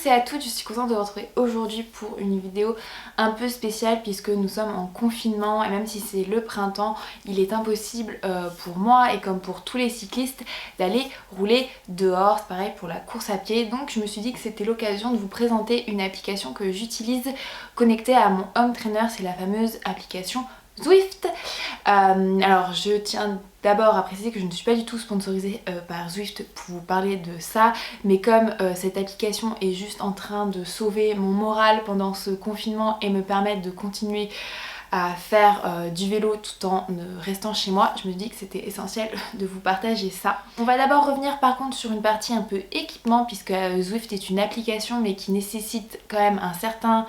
tous et à toutes, je suis contente de vous retrouver aujourd'hui pour une vidéo un peu spéciale puisque nous sommes en confinement et même si c'est le printemps, il est impossible pour moi et comme pour tous les cyclistes d'aller rouler dehors, c'est pareil pour la course à pied. Donc je me suis dit que c'était l'occasion de vous présenter une application que j'utilise connectée à mon home trainer, c'est la fameuse application Zwift. Alors je tiens d'abord à préciser que je ne suis pas du tout sponsorisée par Zwift pour vous parler de ça, mais comme cette application est juste en train de sauver mon moral pendant ce confinement et me permettre de continuer à faire du vélo tout en restant chez moi, je me dis que c'était essentiel de vous partager ça. On va d'abord revenir par contre sur une partie un peu équipement puisque Zwift est une application mais qui nécessite quand même un certain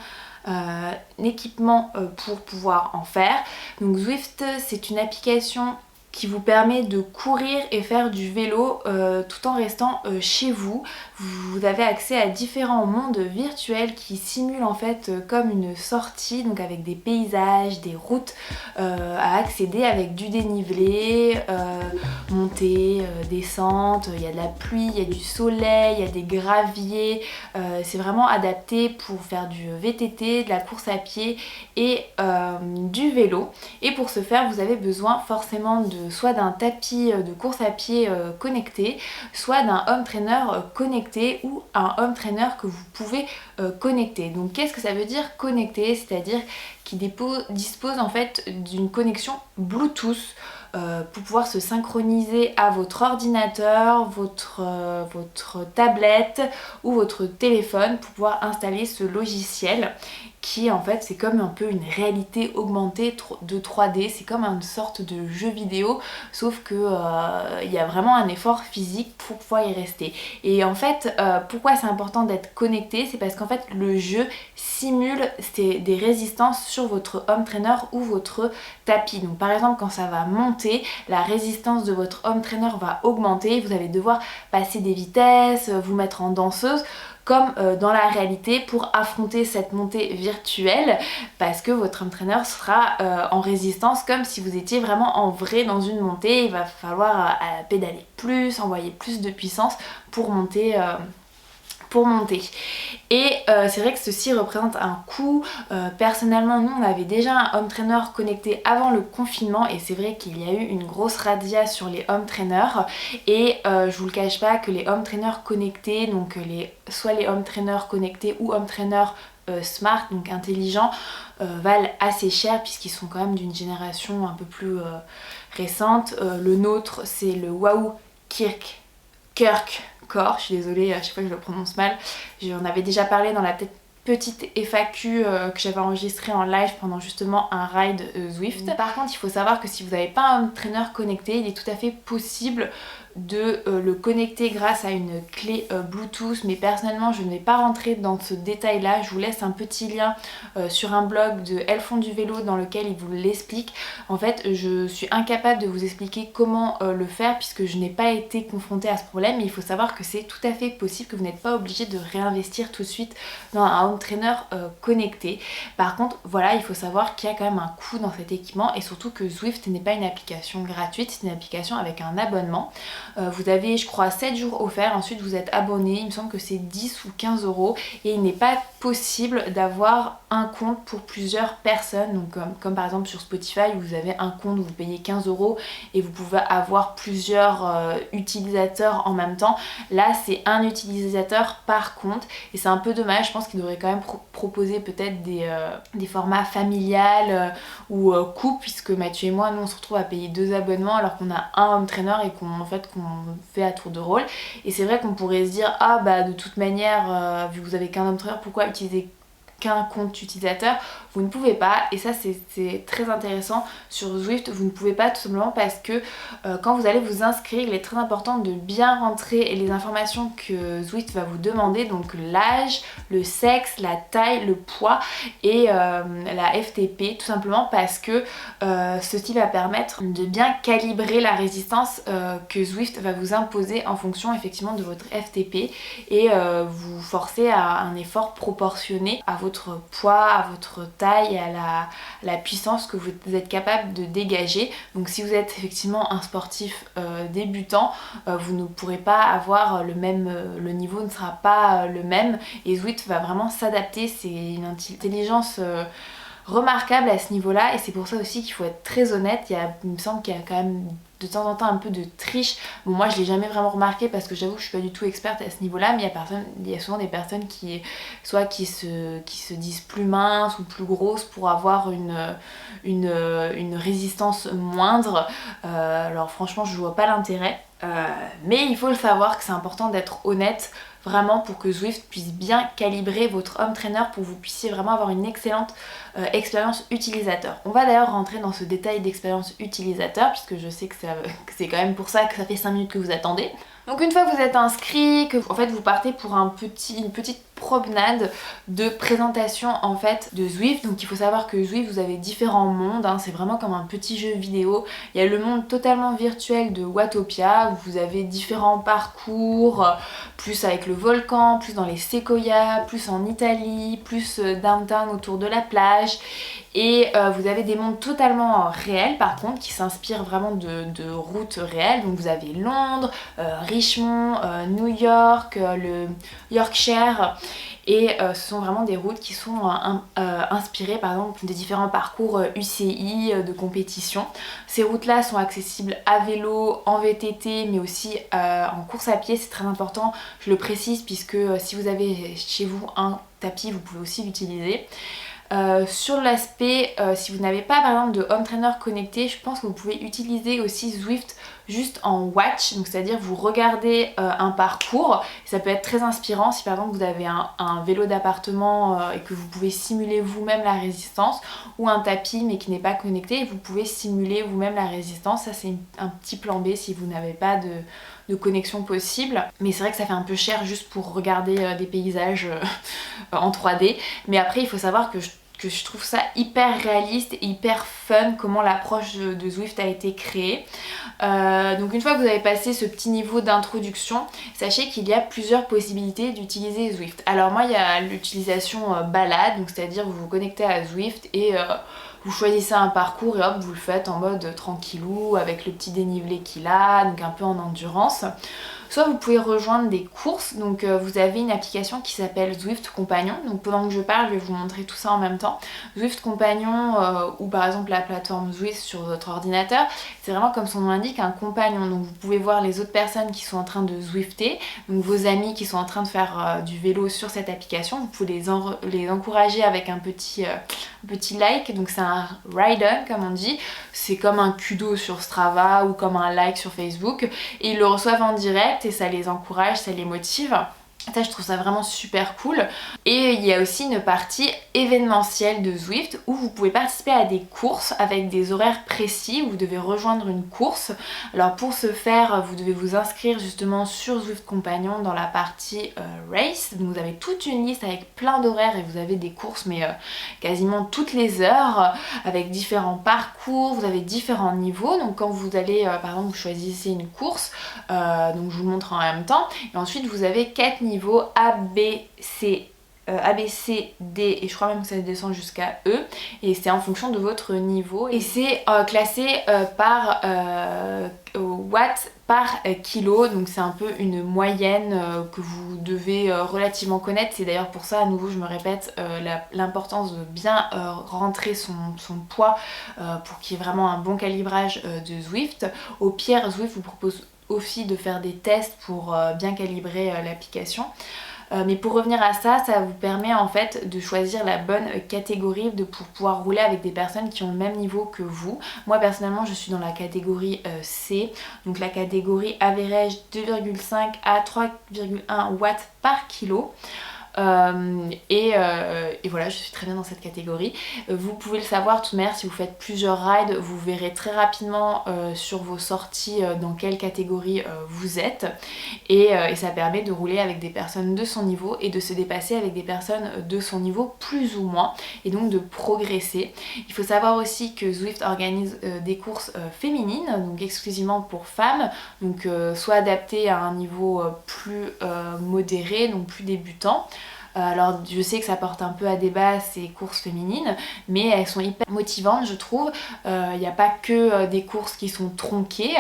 équipement pour pouvoir en faire. Donc Zwift, c'est une application qui vous permet de courir et faire du vélo tout en restant chez vous. Vous avez accès à différents mondes virtuels qui simulent en fait comme une sortie, donc avec des paysages, des routes à accéder avec du dénivelé, montée, descente, il y a de la pluie, il y a du soleil, il y a des graviers, c'est vraiment adapté pour faire du VTT, de la course à pied et du vélo. Et pour ce faire, vous avez besoin forcément soit d'un tapis de course à pied connecté, soit d'un home trainer connecté ou un home trainer que vous pouvez connecter. Donc qu'est-ce que ça veut dire connecté? C'est-à-dire qu'il dispose en fait d'une connexion Bluetooth pour pouvoir se synchroniser à votre ordinateur, votre tablette ou votre téléphone pour pouvoir installer ce logiciel qui en fait c'est comme un peu une réalité augmentée de 3D, c'est comme une sorte de jeu vidéo sauf que il y a vraiment un effort physique pour pouvoir y rester. Et en fait pourquoi c'est important d'être connecté, c'est parce qu'en fait le jeu simule des résistances sur votre home trainer ou votre tapis. Donc par exemple quand ça va monter, la résistance de votre home trainer va augmenter, vous allez devoir passer des vitesses, vous mettre en danseuse comme dans la réalité pour affronter cette montée virtuelle parce que votre home trainer sera en résistance comme si vous étiez vraiment en vrai dans une montée. Il va falloir pédaler plus, envoyer plus de puissance pour monter. Et c'est vrai que ceci représente un coût. Personnellement nous on avait déjà un home trainer connecté avant le confinement et c'est vrai qu'il y a eu une grosse razzia sur les home trainers et je vous le cache pas que les home trainers connectés, donc soit les home trainers connectés ou home trainers smart, donc intelligents, valent assez cher puisqu'ils sont quand même d'une génération un peu plus récente. Le nôtre c'est le Wahoo Kirk Core, je suis désolée à chaque fois que je le prononce mal, j'en avais déjà parlé dans la petite FAQ que j'avais enregistrée en live pendant justement un ride Zwift. Par contre il faut savoir que si vous n'avez pas un home trainer connecté, il est tout à fait possible de le connecter grâce à une clé Bluetooth, mais personnellement je ne vais pas rentrer dans ce détail là. Je vous laisse un petit lien sur un blog de Elles font du vélo dans lequel il vous l'explique. En fait je suis incapable de vous expliquer comment le faire puisque je n'ai pas été confrontée à ce problème, mais il faut savoir que c'est tout à fait possible, que vous n'êtes pas obligé de réinvestir tout de suite dans un home trainer connecté. Par contre voilà, il faut savoir qu'il y a quand même un coût dans cet équipement et surtout que Zwift n'est pas une application gratuite, c'est une application avec un abonnement. Vous avez je crois 7 jours offerts, ensuite vous êtes abonné, il me semble que c'est 10 ou 15 € et il n'est pas possible d'avoir un compte pour plusieurs personnes, donc comme par exemple sur Spotify où vous avez un compte où vous payez 15 € et vous pouvez avoir plusieurs utilisateurs en même temps. Là c'est un utilisateur par compte et c'est un peu dommage. Je pense qu'il devrait quand même proposer peut-être des formats familiales ou couple, puisque Mathieu et moi nous on se retrouve à payer 2 abonnements alors qu'on a un home trainer et qu'on fait à tour de rôle. Et c'est vrai qu'on pourrait se dire ah bah de toute manière vu que vous avez qu'un home trainer, pourquoi utiliser qu'un compte utilisateur? Vous ne pouvez pas, et ça c'est très intéressant sur Zwift, vous ne pouvez pas tout simplement parce que quand vous allez vous inscrire, il est très important de bien rentrer les informations que Zwift va vous demander, donc l'âge, le sexe, la taille, le poids et la FTP, tout simplement parce que ceci va permettre de bien calibrer la résistance que Zwift va vous imposer en fonction effectivement de votre FTP et vous forcer à un effort proportionné à votre votre poids, à votre taille et à la puissance que vous êtes capable de dégager. Donc si vous êtes effectivement un sportif débutant, vous ne pourrez pas avoir le niveau ne sera pas le même, et Zwift va vraiment s'adapter. C'est une intelligence remarquable à ce niveau-là, et c'est pour ça aussi qu'il faut être très honnête. Il me semble qu'il y a quand même de temps en temps un peu de triche. Bon, moi je l'ai jamais vraiment remarqué parce que j'avoue que je suis pas du tout experte à ce niveau-là, mais il y a souvent des personnes qui se disent plus minces ou plus grosses pour avoir une résistance moindre. Alors franchement je vois pas l'intérêt. Mais il faut le savoir que c'est important d'être honnête vraiment pour que Zwift puisse bien calibrer votre home trainer pour que vous puissiez vraiment avoir une excellente expérience utilisateur. On va d'ailleurs rentrer dans ce détail d'expérience utilisateur puisque je sais que c'est quand même pour ça que ça fait 5 minutes que vous attendez. Donc une fois que vous êtes inscrit, que en fait vous partez pour une petite promenade de présentation en fait de Zwift. Donc il faut savoir que Zwift, vous avez différents mondes, hein, c'est vraiment comme un petit jeu vidéo. Il y a le monde totalement virtuel de Watopia où vous avez différents parcours, plus avec le volcan, plus dans les séquoias, plus en Italie, plus downtown autour de la plage. Et vous avez des mondes totalement réels par contre qui s'inspirent vraiment de routes réelles. Donc vous avez Londres, Richmond, New York, le Yorkshire, et ce sont vraiment des routes qui sont inspirées par exemple des différents parcours UCI de compétition. Ces routes là sont accessibles à vélo, en VTT, mais aussi en course à pied. C'est très important, je le précise, puisque si vous avez chez vous un tapis, vous pouvez aussi l'utiliser. Sur l'aspect, si vous n'avez pas par exemple de home trainer connecté, je pense que vous pouvez utiliser aussi Zwift juste en watch, donc c'est à dire vous regardez un parcours. Ça peut être très inspirant si par exemple vous avez un vélo d'appartement et que vous pouvez simuler vous-même la résistance, ou un tapis mais qui n'est pas connecté et vous pouvez simuler vous-même la résistance. Ça c'est un petit plan B si vous n'avez pas de connexion possible, mais c'est vrai que ça fait un peu cher juste pour regarder des paysages en 3D. Mais après il faut savoir que je trouve ça hyper réaliste et hyper fun comment l'approche de Zwift a été créée. Donc une fois que vous avez passé ce petit niveau d'introduction, sachez qu'il y a plusieurs possibilités d'utiliser Zwift. Alors moi il y a l'utilisation balade, donc c'est-à-dire vous vous connectez à Zwift et vous choisissez un parcours et hop vous le faites en mode tranquillou avec le petit dénivelé qu'il a, donc un peu en endurance. Soit vous pouvez rejoindre des courses, donc vous avez une application qui s'appelle Zwift Compagnon. Donc pendant que je parle, je vais vous montrer tout ça en même temps. Zwift Compagnon ou par exemple la plateforme Zwift sur votre ordinateur, c'est vraiment comme son nom l'indique, un compagnon. Donc vous pouvez voir les autres personnes qui sont en train de Zwifter, donc vos amis qui sont en train de faire du vélo sur cette application. Vous pouvez les encourager avec un petit like, donc c'est un ride-on comme on dit. C'est comme un kudo sur Strava ou comme un like sur Facebook, et ils le reçoivent en direct et ça les encourage, ça les motive. Ça, je trouve ça vraiment super cool. Et il y a aussi une partie événementielle de Zwift où vous pouvez participer à des courses avec des horaires précis où vous devez rejoindre une course. Alors pour ce faire, vous devez vous inscrire justement sur Zwift Compagnon dans la partie Race. Donc vous avez toute une liste avec plein d'horaires et vous avez des courses mais quasiment toutes les heures avec différents parcours, vous avez différents niveaux. Donc quand vous allez, par exemple, vous choisissez une course, donc je vous le montre en même temps, et ensuite vous avez 4 niveaux A, B, C, D, et je crois même que ça descend jusqu'à E, et c'est en fonction de votre niveau, et c'est classé par watts par kilo, donc c'est un peu une moyenne que vous devez relativement connaître. C'est d'ailleurs pour ça, à nouveau je me répète, l'importance de bien rentrer son poids pour qu'il y ait vraiment un bon calibrage de Zwift. Au pire, Zwift vous propose aussi de faire des tests pour bien calibrer l'application. Mais pour revenir à ça, ça vous permet en fait de choisir la bonne catégorie pour pouvoir rouler avec des personnes qui ont le même niveau que vous. Moi personnellement je suis dans la catégorie C, donc la catégorie average 2,5 à 3,1 watts par kilo. Et voilà, je suis très bien dans cette catégorie. Vous pouvez le savoir tout de même, si vous faites plusieurs rides, vous verrez très rapidement sur vos sorties dans quelle catégorie vous êtes, et ça permet de rouler avec des personnes de son niveau et de se dépasser avec des personnes de son niveau plus ou moins, et donc de progresser. Il faut savoir aussi que Zwift organise des courses féminines, donc exclusivement pour femmes, donc soit adaptées à un niveau plus modéré, donc plus débutant. Alors je sais que ça porte un peu à débat ces courses féminines, mais elles sont hyper motivantes je trouve. Il n'y a pas que des courses qui sont tronquées,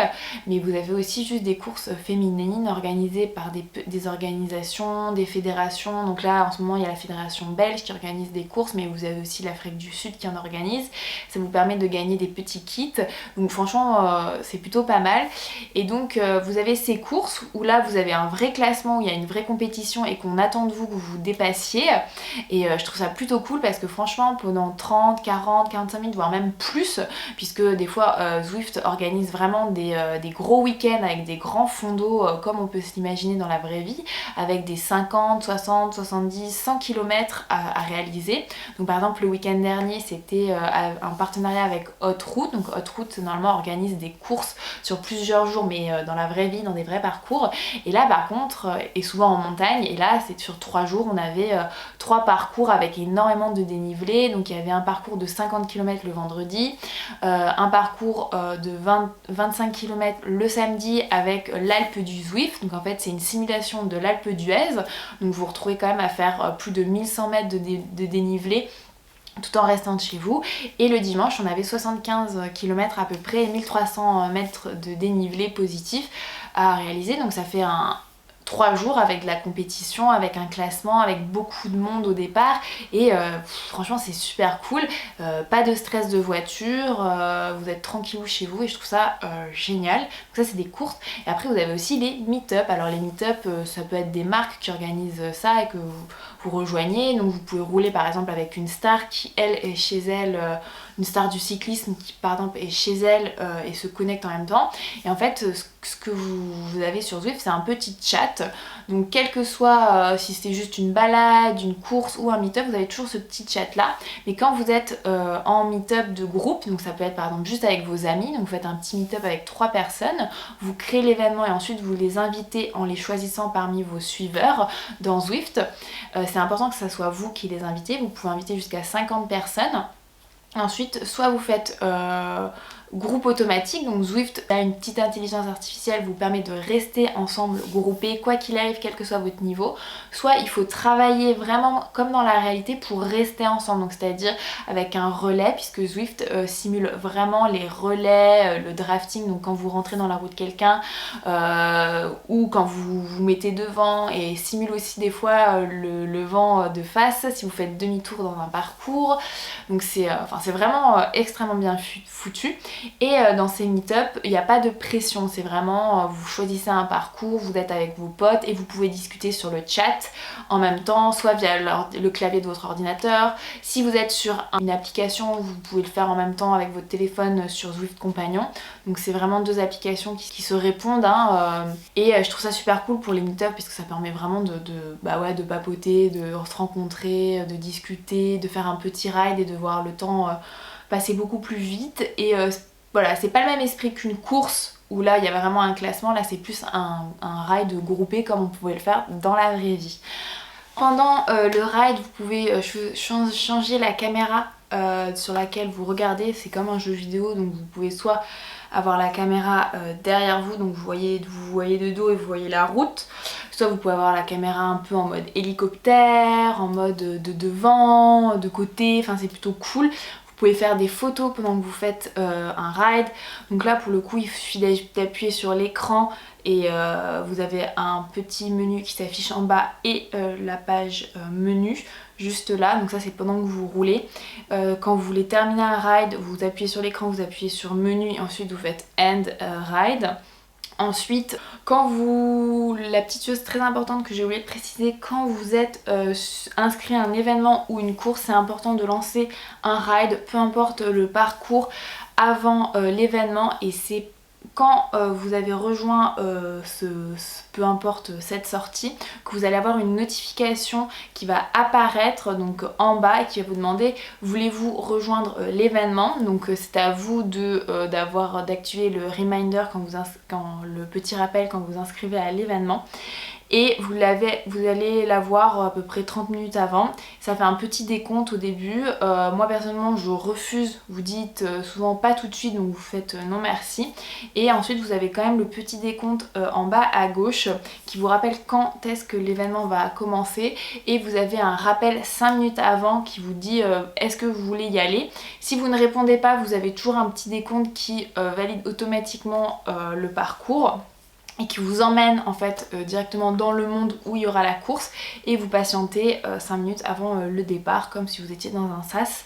mais vous avez aussi juste des courses féminines organisées par des organisations, des fédérations. Donc là en ce moment il y a la fédération belge qui organise des courses, mais vous avez aussi l'Afrique du Sud qui en organise. Ça vous permet de gagner des petits kits, donc franchement c'est plutôt pas mal. Et donc vous avez ces courses où là vous avez un vrai classement, où il y a une vraie compétition et qu'on attend de vous que vous vous dépassiez. Et je trouve ça plutôt cool parce que franchement pendant 30, 40, 45 minutes voire même plus, puisque des fois Zwift organise vraiment des gros week-ends avec des grands fonds d'eau comme on peut s'imaginer dans la vraie vie, avec des 50, 60, 70, 100 km à réaliser. Donc par exemple le week-end dernier c'était un partenariat avec Hot Route. Donc Hot Route normalement organise des courses sur plusieurs jours, mais dans la vraie vie, dans des vrais parcours. Et là par contre, et souvent en montagne, et là c'est sur 3 jours, on avait 3 parcours avec énormément de dénivelé. Donc il y avait un parcours de 50 km le vendredi, un parcours de 25 km le samedi avec l'Alpe du Zwift. Donc en fait c'est une simulation de l'Alpe d'Huez, donc vous vous retrouvez quand même à faire plus de 1100 mètres de dénivelé tout en restant de chez vous. Et le dimanche on avait 75 km à peu près et 1300 mètres de dénivelé positif à réaliser. Donc ça fait 3 jours avec de la compétition, avec un classement, avec beaucoup de monde au départ. Et franchement c'est super cool, pas de stress de voiture, vous êtes tranquillou chez vous et je trouve ça génial. Donc ça c'est des courses. Et après vous avez aussi les meet-up. Alors les meet-up ça peut être des marques qui organisent ça et que vous rejoignez. Donc vous pouvez rouler par exemple avec une star qui elle est chez elle, une star du cyclisme qui par exemple est chez elle et se connecte en même temps. Et en fait ce que vous avez sur Zwift c'est un petit chat. Donc quel que soit si c'était juste une balade, une course ou un meet-up, vous avez toujours ce petit chat là. Mais quand vous êtes en meet-up de groupe, donc ça peut être par exemple juste avec vos amis, donc vous faites un petit meet-up avec 3 personnes, vous créez l'événement et ensuite vous les invitez en les choisissant parmi vos suiveurs dans Zwift. C'est important que ce soit vous qui les invitez, vous pouvez inviter jusqu'à 50 personnes. Ensuite, soit vous faites groupe automatique, donc Zwift a une petite intelligence artificielle, vous permet de rester ensemble groupés quoi qu'il arrive, quel que soit votre niveau. Soit il faut travailler vraiment comme dans la réalité pour rester ensemble, donc c'est-à-dire avec un relais, puisque Zwift simule vraiment les relais, le drafting, donc quand vous rentrez dans la roue de quelqu'un ou quand vous vous mettez devant, et simule aussi des fois le vent de face si vous faites demi-tour dans un parcours. Donc c'est vraiment extrêmement bien foutu. Et dans ces meet-up, il n'y a pas de pression, c'est vraiment, vous choisissez un parcours, vous êtes avec vos potes et vous pouvez discuter sur le chat en même temps, soit via le clavier de votre ordinateur. Si vous êtes sur une application, vous pouvez le faire en même temps avec votre téléphone sur Zwift Compagnon. Donc c'est vraiment 2 applications qui se répondent. Et je trouve ça super cool pour les meet-up puisque ça permet vraiment de papoter, de se rencontrer, de discuter, de faire un petit ride et de voir le temps passer beaucoup plus vite. Et voilà, c'est pas le même esprit qu'une course où là il y a vraiment un classement, là c'est plus un ride groupé comme on pouvait le faire dans la vraie vie. Pendant le ride vous pouvez changer la caméra sur laquelle vous regardez, c'est comme un jeu vidéo, donc vous pouvez soit avoir la caméra derrière vous, donc vous voyez de dos et vous voyez la route, soit vous pouvez avoir la caméra un peu en mode hélicoptère, en mode de devant, de côté, enfin c'est plutôt cool. Vous pouvez faire des photos pendant que vous faites un ride. Donc là pour le coup il suffit d'appuyer sur l'écran et vous avez un petit menu qui s'affiche en bas et la page menu juste là. Donc ça c'est pendant que vous roulez. Quand vous voulez terminer un ride, vous appuyez sur l'écran, vous appuyez sur menu et ensuite vous faites end ride. Ensuite, la petite chose très importante que j'ai oublié de préciser, quand vous êtes inscrit à un événement ou une course, c'est important de lancer un ride, peu importe le parcours, avant l'événement. Et c'est quand vous avez rejoint peu importe cette sortie, que vous allez avoir une notification qui va apparaître donc en bas et qui va vous demander voulez-vous rejoindre l'événement. Donc c'est à vous d'activer le reminder quand le petit rappel quand vous inscrivez à l'événement. et vous allez la voir à peu près 30 minutes avant. Ça fait un petit décompte au début. Moi personnellement je refuse, vous dites souvent pas tout de suite, donc vous faites non merci. Et ensuite vous avez quand même le petit décompte en bas à gauche qui vous rappelle quand est-ce que l'événement va commencer, et vous avez un rappel 5 minutes avant qui vous dit est-ce que vous voulez y aller. Si vous ne répondez pas, vous avez toujours un petit décompte qui valide automatiquement le parcours et qui vous emmène en fait directement dans le monde où il y aura la course, et vous patientez 5 minutes avant le départ comme si vous étiez dans un sas.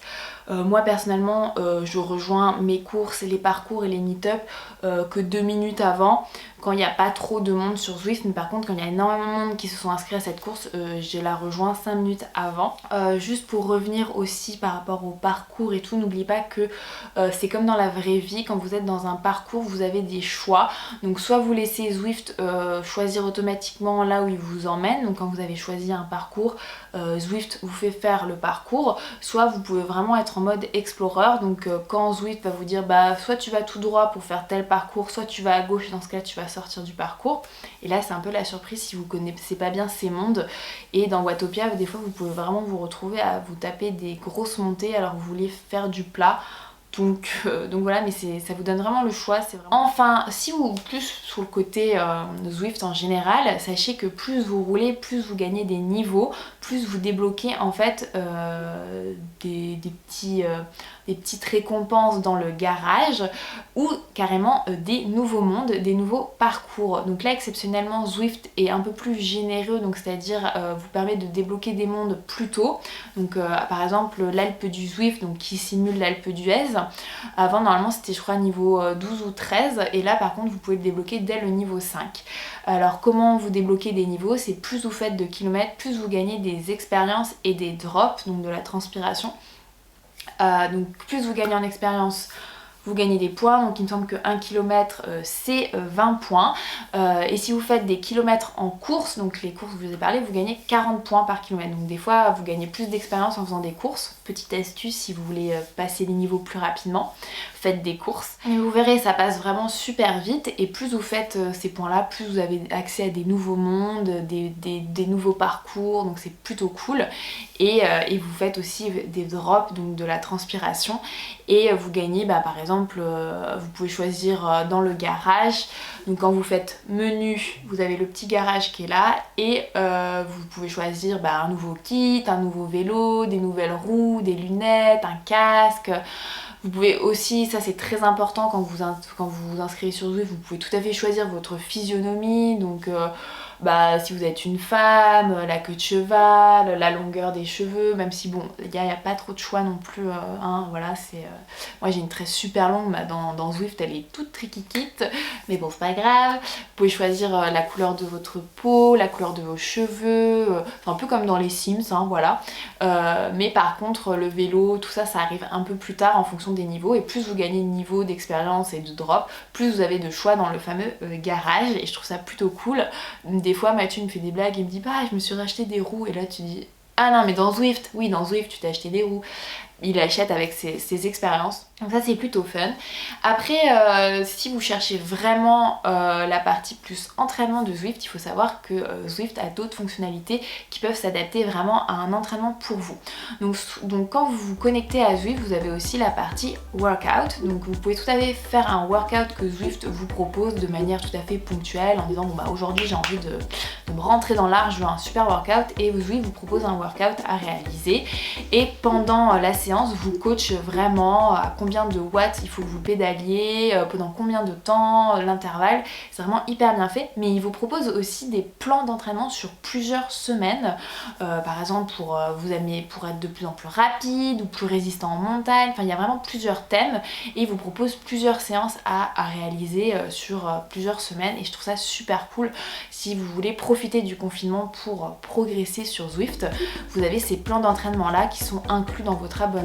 Moi personnellement je rejoins mes courses, les parcours et les meet-up que 2 minutes avant, quand il n'y a pas trop de monde sur Zwift, mais par contre quand il y a énormément de monde qui se sont inscrits à cette course, je la rejoins 5 minutes avant. Juste pour revenir aussi par rapport au parcours et tout, n'oubliez pas que c'est comme dans la vraie vie, quand vous êtes dans un parcours vous avez des choix, donc soit vous laissez Zwift choisir automatiquement là où il vous emmène, donc quand vous avez choisi un parcours, Zwift vous fait faire le parcours, soit vous pouvez vraiment être en mode explorer, donc quand Zwift va vous dire bah soit tu vas tout droit pour faire tel parcours, soit tu vas à gauche, dans ce cas tu vas sortir du parcours, et là c'est un peu la surprise si vous connaissez pas bien ces mondes. Et dans Watopia des fois vous pouvez vraiment vous retrouver à vous taper des grosses montées alors que vous voulez faire du plat. Donc voilà, mais ça vous donne vraiment le choix. Enfin, si vous plus sur le côté Zwift en général, sachez que plus vous roulez, plus vous gagnez des niveaux, plus vous débloquez en fait des petites récompenses dans le garage, ou carrément des nouveaux mondes, des nouveaux parcours. Donc là exceptionnellement Zwift est un peu plus généreux, donc c'est-à-dire vous permet de débloquer des mondes plus tôt. Donc par exemple l'Alpe du Zwift, donc qui simule l'Alpe d'Huez. Avant normalement c'était je crois niveau 12 ou 13, et là par contre vous pouvez le débloquer dès le niveau 5. Alors comment vous débloquez des niveaux? C'est plus vous faites de kilomètres, plus vous gagnez des expériences et des drops, donc de la transpiration. Donc plus vous gagnez en expérience, vous gagnez des points, donc il me semble que 1 km c'est 20 points. Et si vous faites des kilomètres en course, donc les courses je vous ai parlé, vous gagnez 40 points par kilomètre. Donc des fois vous gagnez plus d'expérience en faisant des courses. Petite astuce si vous voulez passer les niveaux plus rapidement, faites des courses. Mais vous verrez, ça passe vraiment super vite, et plus vous faites ces points là, plus vous avez accès à des nouveaux mondes, des nouveaux parcours, donc c'est plutôt cool. Et vous faites aussi des drops, donc de la transpiration, et vous gagnez par exemple vous pouvez choisir dans le garage, donc quand vous faites menu vous avez le petit garage qui est là, et vous pouvez choisir un nouveau kit, un nouveau vélo, des nouvelles roues, des lunettes, un casque. Vous pouvez aussi, ça c'est très important quand vous vous inscrivez sur Zwift, vous pouvez tout à fait choisir votre physionomie, donc si vous êtes une femme, la queue de cheval, la longueur des cheveux, même si bon, il n'y a pas trop de choix non plus, voilà, moi j'ai une tresse super longue, dans Zwift elle est toute triquitite, mais bon c'est pas grave. Vous pouvez choisir la couleur de votre peau, la couleur de vos cheveux, un peu comme dans les Sims, voilà. Mais par contre le vélo, tout ça, ça arrive un peu plus tard en fonction des niveaux, et plus vous gagnez de niveau d'expérience et de drop, plus vous avez de choix dans le fameux garage, et je trouve ça plutôt cool. Des fois Mathieu me fait des blagues, il me dit je me suis racheté des roues, et là tu dis ah non mais dans Zwift, oui dans Zwift tu t'es acheté des roues. Il achète avec ses expériences, donc ça c'est plutôt fun. Après si vous cherchez vraiment la partie plus entraînement de Zwift, il faut savoir que Zwift a d'autres fonctionnalités qui peuvent s'adapter vraiment à un entraînement pour vous. Donc quand vous vous connectez à Zwift, vous avez aussi la partie workout, donc vous pouvez tout à fait faire un workout que Zwift vous propose de manière tout à fait ponctuelle en disant aujourd'hui j'ai envie de me rentrer dans l'art, je veux un super workout, et Zwift vous propose un workout à réaliser, et pendant la séance vous coach vraiment à combien de watts il faut que vous pédaliez, pendant combien de temps, l'intervalle. C'est vraiment hyper bien fait, mais il vous propose aussi des plans d'entraînement sur plusieurs semaines, par exemple pour vous amener pour être de plus en plus rapide ou plus résistant en montagne. Enfin il y a vraiment plusieurs thèmes, et il vous propose plusieurs séances à réaliser sur plusieurs semaines, et je trouve ça super cool. Si vous voulez profiter du confinement pour progresser sur Zwift, vous avez ces plans d'entraînement là qui sont inclus dans votre abonnement,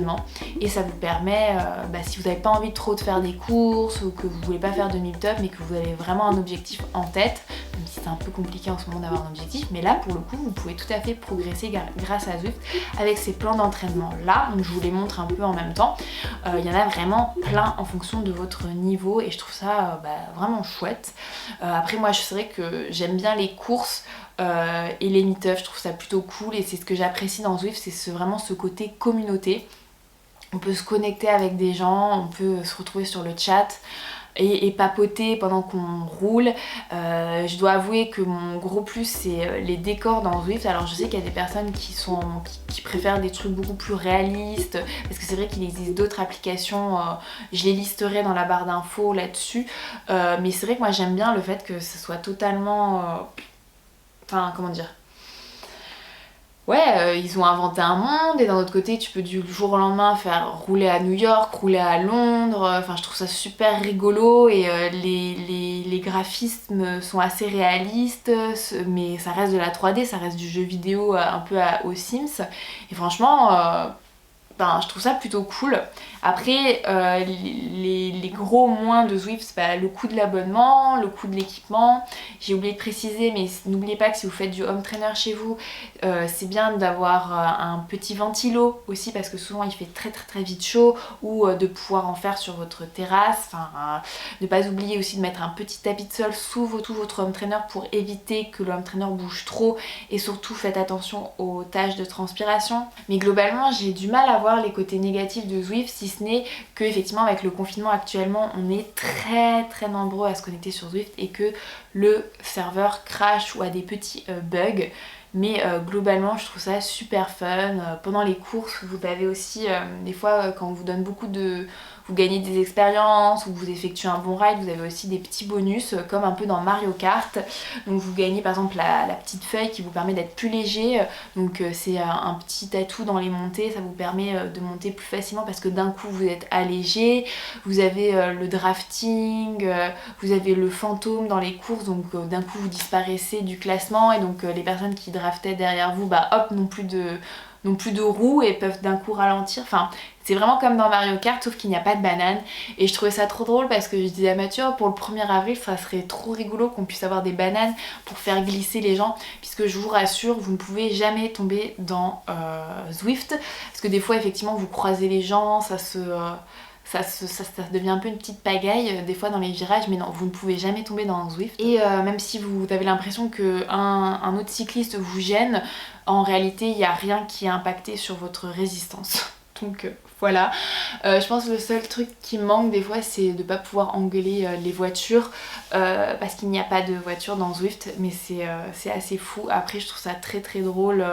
et ça vous permet si vous n'avez pas envie trop de faire des courses ou que vous voulez pas faire de meet-up mais que vous avez vraiment un objectif en tête, même si c'est un peu compliqué en ce moment d'avoir un objectif, mais là pour le coup vous pouvez tout à fait progresser grâce à Zwift avec ces plans d'entraînement là. Donc je vous les montre un peu en même temps. Il y en a vraiment plein en fonction de votre niveau et je trouve ça vraiment chouette. Après moi je sais que j'aime bien les courses et les meet-up, je trouve ça plutôt cool et c'est ce que j'apprécie dans Zwift, c'est vraiment ce côté communauté. On peut se connecter avec des gens, on peut se retrouver sur le chat et papoter pendant qu'on roule. Je dois avouer que mon gros plus c'est les décors dans Zwift. Alors je sais qu'il y a des personnes qui préfèrent des trucs beaucoup plus réalistes parce que c'est vrai qu'il existe d'autres applications, je les listerai dans la barre d'infos là-dessus, mais c'est vrai que moi j'aime bien le fait que ce soit totalement... Enfin comment dire, ouais, ils ont inventé un monde et d'un autre côté tu peux du jour au lendemain faire rouler à New York, rouler à Londres, enfin je trouve ça super rigolo et les graphismes sont assez réalistes mais ça reste de la 3D, ça reste du jeu vidéo un peu aux Sims et franchement je trouve ça plutôt cool. Après les gros moins de Zwift, c'est le coût de l'abonnement, le coût de l'équipement. J'ai oublié de préciser mais n'oubliez pas que si vous faites du home trainer chez vous, c'est bien d'avoir un petit ventilo aussi parce que souvent il fait très vite chaud, ou de pouvoir en faire sur votre terrasse. Ne pas oublier aussi de mettre un petit tapis de sol sous tout votre home trainer pour éviter que le home trainer bouge trop et surtout faites attention aux taches de transpiration. Mais globalement j'ai du mal à voir les côtés négatifs de Zwift, si ce n'est que effectivement avec le confinement actuellement on est très nombreux à se connecter sur Zwift et que le serveur crash ou a des petits bugs. Mais globalement je trouve ça super fun. Pendant les courses vous avez aussi des fois quand on vous donne beaucoup de... vous gagnez des expériences ou vous effectuez un bon ride, vous avez aussi des petits bonus comme un peu dans Mario Kart. Donc vous gagnez par exemple la petite feuille qui vous permet d'être plus léger, donc c'est un petit atout dans les montées, ça vous permet de monter plus facilement parce que d'un coup vous êtes allégé. Vous avez le drafting, vous avez le fantôme dans les courses, donc d'un coup vous disparaissez du classement et donc les personnes qui draftaient derrière vous hop n'ont plus de roues et peuvent d'un coup ralentir. Enfin c'est vraiment comme dans Mario Kart sauf qu'il n'y a pas de banane et je trouvais ça trop drôle parce que je disais à Mathieu pour le 1er avril ça serait trop rigolo qu'on puisse avoir des bananes pour faire glisser les gens, puisque je vous rassure vous ne pouvez jamais tomber dans Zwift parce que des fois effectivement vous croisez les gens, ça devient un peu une petite pagaille des fois dans les virages, mais non, vous ne pouvez jamais tomber dans Zwift. Et même si vous avez l'impression qu'un autre cycliste vous gêne, en réalité il n'y a rien qui est impacté sur votre résistance. Donc voilà, je pense que le seul truc qui me manque des fois c'est de ne pas pouvoir engueuler les voitures parce qu'il n'y a pas de voiture dans Zwift, mais c'est assez fou. Après je trouve ça très drôle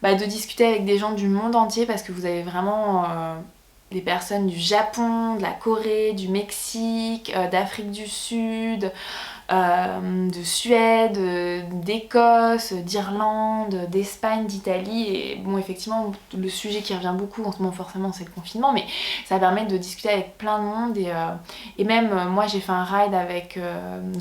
de discuter avec des gens du monde entier parce que vous avez vraiment... des personnes du Japon, de la Corée, du Mexique, d'Afrique du Sud, de Suède, d'Écosse, d'Irlande, d'Espagne, d'Italie. Et bon effectivement le sujet qui revient beaucoup en ce moment forcément c'est le confinement, mais ça permet de discuter avec plein de monde et même moi j'ai fait un ride avec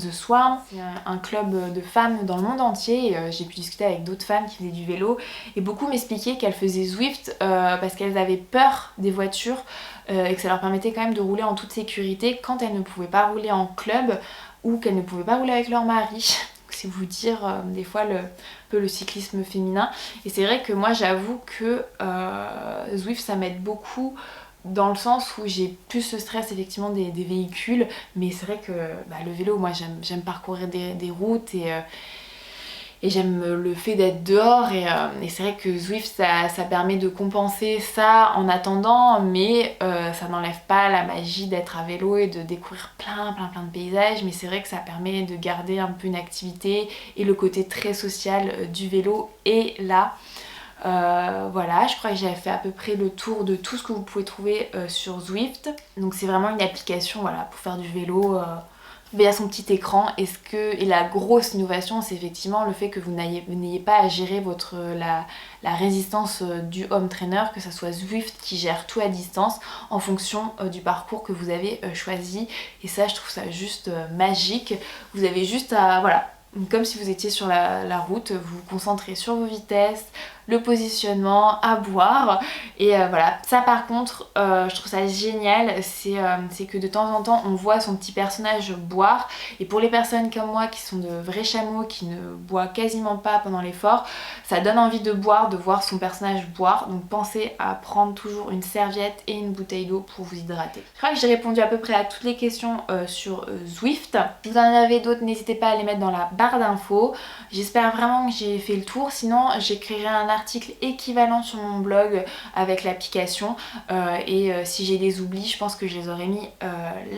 The Swarm, c'est un club de femmes dans le monde entier et j'ai pu discuter avec d'autres femmes qui faisaient du vélo et beaucoup m'expliquaient qu'elles faisaient Zwift parce qu'elles avaient peur des voitures et que ça leur permettait quand même de rouler en toute sécurité quand elles ne pouvaient pas rouler en club ou qu'elles ne pouvaient pas rouler avec leur mari. C'est vous dire des fois un peu le cyclisme féminin. Et c'est vrai que moi j'avoue que Zwift ça m'aide beaucoup dans le sens où j'ai plus ce stress effectivement des véhicules, mais c'est vrai que le vélo moi j'aime parcourir des routes et j'aime le fait d'être dehors et c'est vrai que Zwift ça permet de compenser ça en attendant, mais ça n'enlève pas la magie d'être à vélo et de découvrir plein de paysages, mais c'est vrai que ça permet de garder un peu une activité et le côté très social du vélo est là. Voilà, je crois que j'ai fait à peu près le tour de tout ce que vous pouvez trouver sur Zwift. Donc c'est vraiment une application pour faire du vélo via son petit écran. Et la grosse innovation c'est effectivement le fait que vous n'ayez pas à gérer la résistance du home trainer, que ça soit Zwift qui gère tout à distance en fonction du parcours que vous avez choisi. Et ça je trouve ça juste magique. Vous avez juste à, comme si vous étiez sur la route, vous vous concentrez sur vos vitesses, le positionnement, à boire. Et voilà, ça par contre je trouve ça génial, c'est que de temps en temps on voit son petit personnage boire. Et pour les personnes comme moi qui sont de vrais chameaux, qui ne boivent quasiment pas pendant l'effort, ça donne envie de boire, de voir son personnage boire. Donc pensez à prendre toujours une serviette et une bouteille d'eau pour vous hydrater. Je crois que j'ai répondu à peu près à toutes les questions sur Zwift. Si vous en avez d'autres, n'hésitez pas à les mettre dans la barre d'infos. J'espère vraiment que j'ai fait le tour, sinon j'écrirai un article équivalent sur mon blog avec l'application et si j'ai des oublis, je pense que je les aurais mis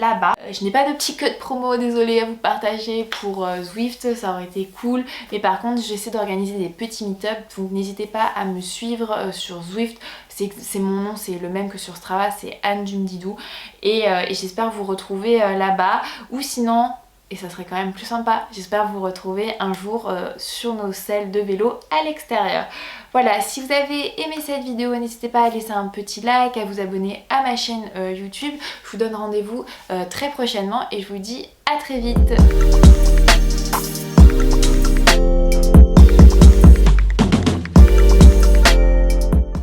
là-bas. Je n'ai pas de petit code promo, désolée, à vous partager pour Zwift, ça aurait été cool, mais par contre j'essaie d'organiser des petits meet-up, donc n'hésitez pas à me suivre sur Zwift. C'est mon nom, c'est le même que sur Strava, c'est Anne Dumdidou, et j'espère vous retrouver là-bas, ou sinon, et ça serait quand même plus sympa, j'espère vous retrouver un jour sur nos selles de vélo à l'extérieur. Voilà, si vous avez aimé cette vidéo, n'hésitez pas à laisser un petit like, à vous abonner à ma chaîne YouTube. Je vous donne rendez-vous très prochainement et je vous dis à très vite.